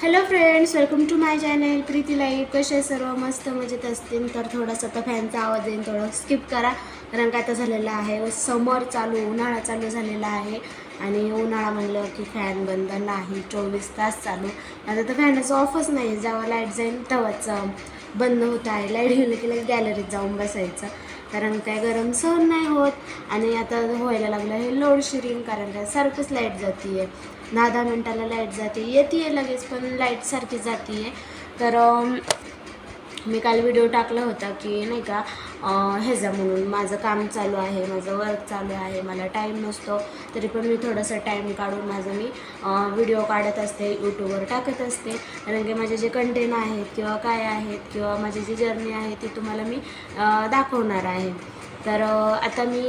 Hello friends, welcome to my channel Preeti life. कसे सर्व मस्त मजेत असतील तर थोडासा तर फॅनचा आवाज येईल, थोडं स्किप करा. कारण का आता झालेला आहे समर चालू, उन्हाळा चालू झालेला आहे आणि उन्हाळा म्हणलं की फॅन बंद नाही, 24 तास चालू. आता तर फॅनचं ऑफच नाही, जेव्हा लाईट जाईल तेव्हाच बंद होत आहे. लाईट गेलं की लगेच गॅलरीत जाऊन बसायचं, कारण काय गरम सहन नाही होत. आणि आता व्हायला लागलं हे लोड शेडिंग, कारण काय सारखंच लाईट जाते आहे, 10-10 मिनटाला लाईट जाते, येते लगेच पण लाईट सारखी जाते आहे. तर मी काल व्हिडिओ टाकला होता की नाही का ह्याचा म्हणून माझं काम चालू आहे, माझं वर्क चालू आहे, मला टाईम नसतो तरी पण मी थोडंसं टाईम काढून मी व्हिडिओ काढत असते, यूट्यूबवर टाकत असते. कारण की माझे जे कंटेंट आहेत किंवा काय आहेत किंवा माझी जी जर्नी आहे ती तुम्हाला मी दाखवणार आहे. तर आता मी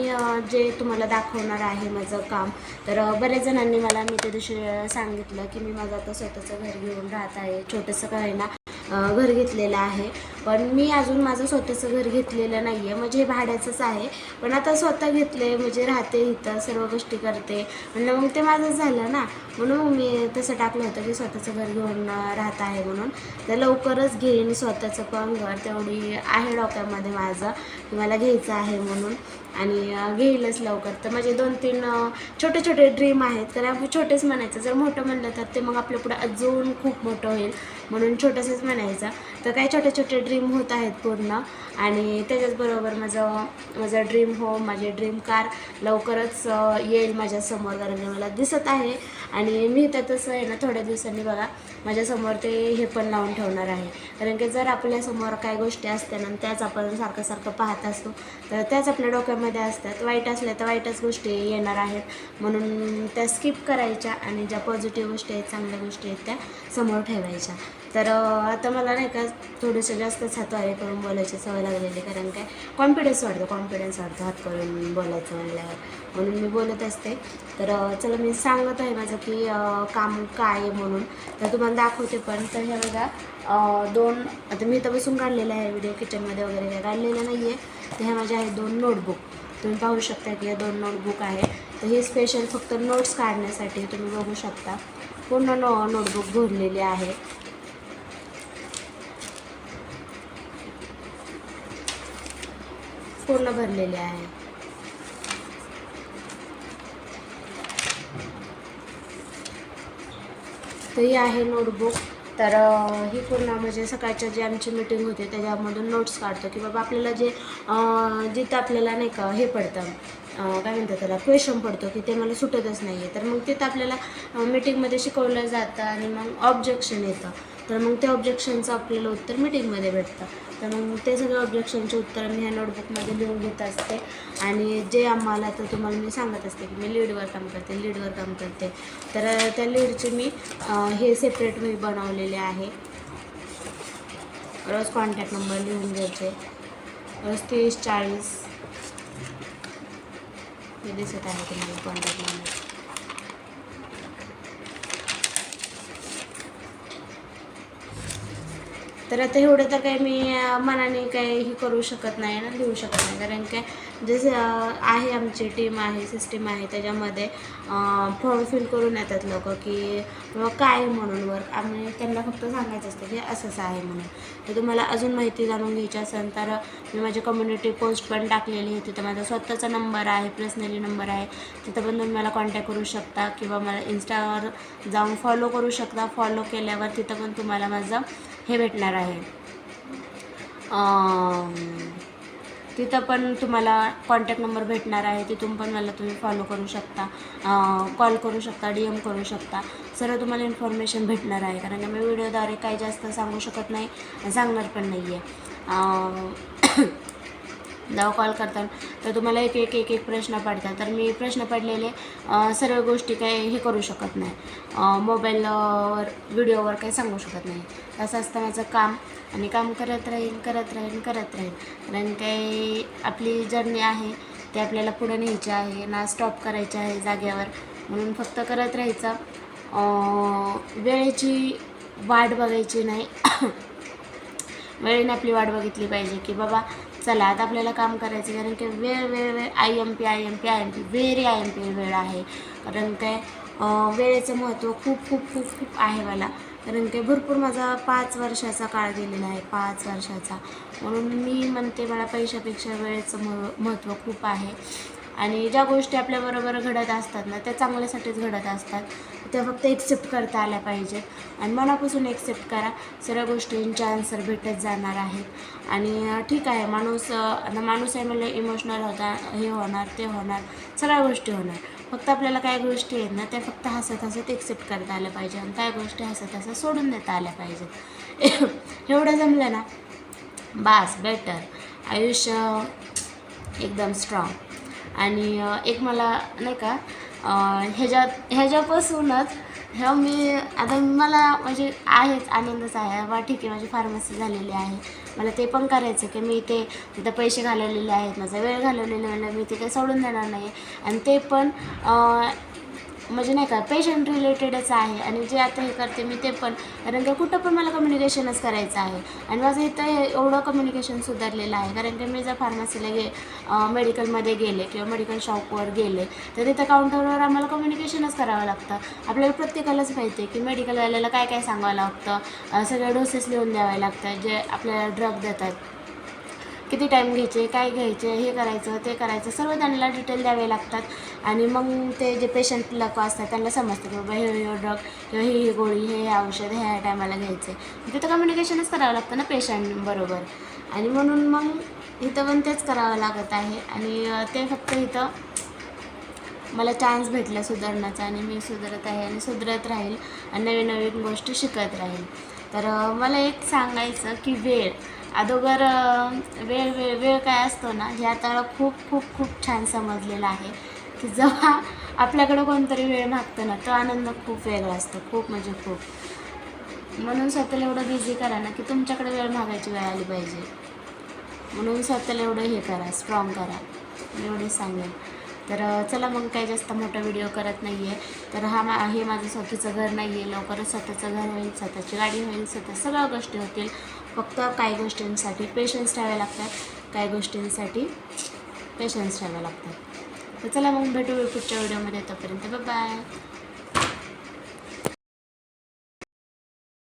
जे तुम्हाला दाखवणार आहे माझं काम, तर बऱ्याच जणांनी मला मी त्या दिवशी सांगितलं की मी माझं आता स्वतःचं घर घेऊन राहत आहे, छोटंसं काय ना घर घेतलेलं आहे. पण मी अजून माझं स्वतःचं घर घेतलेलं नाही आहे, म्हणजे हे भाड्याचंच आहे. पण आता स्वतः घेतलं आहे म्हणजे राहते इथं, सर्व गोष्टी करते म्हणलं मग ते माझंच झालं ना. म्हणून मी तसं टाकलं होतं की स्वतःचं घर घेऊन राहत आहे म्हणून. तर लवकरच घेईन स्वतःचं पण घर, तेवढी आहे डोक्यामध्ये माझं की मला घ्यायचं आहे म्हणून, आणि घेईलच लवकर. तर माझे 2-3 छोटे छोटे ड्रीम आहेत, कारण आपण छोटेच म्हणायचं, जर मोठं म्हणलं तर ते मग आपल्या पुढे अजून खूप मोठं होईल, म्हणून छोटंसंच म्हणायचं. तर काही छोटे छोटे ड्रीम होत आहेत पूर्ण, आणि त्याच्याचबरोबर माझं ड्रीम होम, माझी ड्रीम कार लवकरच येईल माझ्यासमोर, कारण की मला दिसत आहे. आणि मी तर तसं आहे ना थोड्या दिवसांनी बघा माझ्यासमोर ते हे पण लावून ठेवणार आहे. कारण की जर आपल्यासमोर काही गोष्टी असतात ना त्याच आपण सारखं सारखं पाहत असतो तर त्याच आपल्या डोक्यामध्ये असतात, वाईट असल्या तर वाईटच गोष्टी येणार आहेत, म्हणून त्या स्किप करायच्या आणि ज्या पॉझिटिव्ह गोष्टी आहेत, चांगल्या गोष्टी आहेत त्या समोर ठेवायच्या. तर आता मला नाही का थोडंसं जास्तच हातवारे करून बोलायची सवय लागलेली, कारण काय कॉन्फिडन्स वाढतो हात करून बोलायचं म्हणल्यावर, म्हणून मी बोलत असते. तर चला मी सांगत आहे माझं की काम काय आहे म्हणून, तर तुम्हाला दाखवते. पण तर हे बघा आता मी इथं बसून काढलेलं आहे व्हिडिओ, किचनमध्ये वगैरे काय काढलेलं नाही आहे. तर ह्या माझ्या आहेत 2 नोटबुक, तुम्ही पाहू शकता की या 2 नोटबुक आहे. तर हे स्पेशल फक्त नोट्स काढण्यासाठी, तुम्ही बघू शकता पूर्ण नोटबुक भरलेली आहे. पूर्ण भरलेले आहे. तर ही आहे नोटबुक. तर ही पूर्ण म्हणजे सकाळच्या जे आमची मीटिंग होते त्याच्यामधून नोट्स काढतो की बाबा आपल्याला जे जिथं आपल्याला नाही का हे पडतं, काय म्हणतात त्याला, क्वेश्चन पडतो की ते मला सुटतच नाही आहे, तर मग तिथं आपल्याला मीटिंगमध्ये शिकवलं जातं आणि मग ऑब्जेक्शन येतं. तर मग त्या ऑब्जेक्शनचं आपल्याला उत्तर मीटिंगमध्ये भेटतं. तर मग ते सगळे ऑब्जेक्शनचे उत्तर मी ह्या नोटबुकमध्ये लिहून घेत असते. आणि जे आम्हाला, तर तुम्हाला मी सांगत असते की मी लीडवर काम करते. तर त्या लीडचे मी हे सेपरेट मी बनवलेले आहे. रोज कॉन्टॅक्ट नंबर लिहून घ्यायचे, रोज 30-40 हे दिसत आहे तुम्हाला कॉन्टॅक्ट नंबर. तर आता एवढं तर काही मी मनाने काही करू शकत नाही ना, लिहू शकत नाही, कारण काय जसं आहे आमची टीम आहे, सिस्टीम आहे, त्याच्यामध्ये फॉर्म फिल करून येतात लोक की काय म्हणून वर्क, आम्ही त्यांना फक्त सांगायचं असतं की असंच आहे म्हणून. तर तुम्हाला अजून माहिती जाणून घ्यायची असेल तर मी माझी कम्युनिटी पोस्ट पण टाकलेली आहे, तिथं माझा स्वतःचा नंबर आहे, पर्सनली नंबर आहे, तिथं पण तुम्ही मला कॉन्टॅक्ट करू शकता किंवा मला इन्स्टावर जाऊन फॉलो करू शकता. फॉलो केल्यावर तिथं पण तुम्हाला माझं हे भेटणार आहे, तिथं पण तुम्हाला कॉन्टॅक्ट नंबर भेटणार आहे, तिथून पण मला तुम्ही फॉलो करू शकता, कॉल करू शकता, DM करू शकता, सर्व तुम्हाला इन्फॉर्मेशन भेटणार आहे. कारण की मी व्हिडिओद्वारे काही जास्त सांगू शकत नाही, सांगणार पण नाही आहे. जेव्हा कॉल करतात तर तुम्हाला एक एक प्रश्न पडतात, तर मी प्रश्न पडलेले सर्व गोष्टी काही हे करू शकत नाही, मोबाईलवर व्हिडिओवर काही सांगू शकत नाही. असं असतं माझं काम, आणि काम करत राहीन. कारण काही आपली जर्नी आहे ते आपल्याला पुढे न्यायची आहे ना, स्टॉप करायची आहे जाग्यावर, म्हणून फक्त करत राहायचं. वेळेची वाट बघायची नाही. वेळेने आपली वाट बघितली पाहिजे की बाबा चला आता आपल्याला काम करायचं, कारण की वेळ IMP व्हेरी IMP वेळ आहे. कारण काय वेळेचं महत्त्व खूप खूप खूप खूप आहे मला. कारण की भरपूर माझा 5 वर्षाचा काळ गेलेला आहे, 5 वर्षाचा. म्हणून मी म्हणते मला पैशापेक्षा वेळेचं महत्त्व खूप आहे. आणि ज्या गोष्टी आपल्याबरोबर घडत असतात ना, त्या चांगल्यासाठीच घडत असतात. त्या फक्त एक्सेप्ट करता आल्या पाहिजेत आणि मनापासून एक्सेप्ट करा. सर्व गोष्टींचे आन्सर भेटत जाणार आहेत. आणि ठीक आहे, आता माणूस आहे म्हणजे इमोशनल होता, हे होणार, ते होणार, सगळ्या गोष्टी होणार. फक्त आपल्याला काय गोष्टी आहेत ना, त्या फक्त हसत हसत एक्सेप्ट करता आल्या पाहिजे आणि काय गोष्टी हसत हसत सोडून देता आल्या पाहिजेत. एवढं जमलं ना, बास बेटर. आयुष्य एकदम स्ट्रॉंग. आणि एक मला नाही का ह्याच्यापासूनच मी आता मला म्हणजे आहेच आनंदच आहे बा, ठीक आहे, माझी फार्मसी झालेली आहे, मला ते पण करायचं की मी तिथं पैसे घालवलेले आहेत, माझा वेळ घालवलेला आहे, मी ते काही सोडून देणार नाही. आणि ते पण म्हणजे नाही का पेशंट रिलेटेडच आहे. आणि जे आता हे करते मी ते पण, कारण की कुठं पण मला कम्युनिकेशनच करायचं आहे. आणि माझं इथं एवढं कम्युनिकेशन सुधारलेलं आहे, कारण की मी जर फार्मसीला मेडिकलमध्ये गेले किंवा मेडिकल शॉपवर गेले तर तिथं काउंटरवर आम्हाला कम्युनिकेशनच करावं लागतं. आपल्याला प्रत्येकालाच माहिती आहे की मेडिकलवाल्याला काय काय सांगावं लागतं, सगळे डोसेस लिहून द्यावे लागतात, जे आपल्याला ड्रग देतात, किती टाईम घ्यायचे, काय घ्यायचे, हे करायचं, ते करायचं, सर्व त्यांना डिटेल द्यावे लागतात. आणि मग ते जे पेशंट लोक असतात त्यांना समजतं की बाबा हे ड्रग किंवा ही गोळी, हे औषध ह्या टायमाला घ्यायचे. तिथं कम्युनिकेशनच करावं लागतं ना पेशंटबरोबर. आणि म्हणून मग इथं पण तेच करावं लागत आहे. आणि ते फक्त इथं मला चान्स भेटला सुधारण्याचा आणि मी सुधारत आहे आणि सुधारत राहील आणि नवीन नवीन गोष्टी शिकत राहील. तर मला एक सांगायचं की अगोदर वेळ वेळ वेळ काय असतो ना, हे आता मला खूप खूप खूप छान समजलेलं आहे की जेव्हा आपल्याकडं कोणतरी वेळ मागतं ना, तो आनंद खूप वेगळा असतो, खूप म्हणजे खूप. म्हणून स्वतःला एवढं बिझी करा ना की तुमच्याकडे वेळ मागायची वेळ आली पाहिजे. म्हणून स्वतःला एवढं हे करा, स्ट्रॉंग करा, एवढे सांगेन. तर चला मग काही जास्त मोठा व्हिडिओ करत नाही आहे. तर हे माझं स्वतःचं घर नाही आहे, लवकरच स्वतःचं घर होईल, स्वतःची गाडी होईल, सगळ्या गोष्टी होतील. फक्त काही गोष्टींसाठी पेशन्स ठेवावे लागतात, काही गोष्टींसाठी पेशन्स ठेवावे लागतात. तर चला मग भेटू पुढच्या व्हिडिओमध्ये, तोपर्यंत बाय बाय.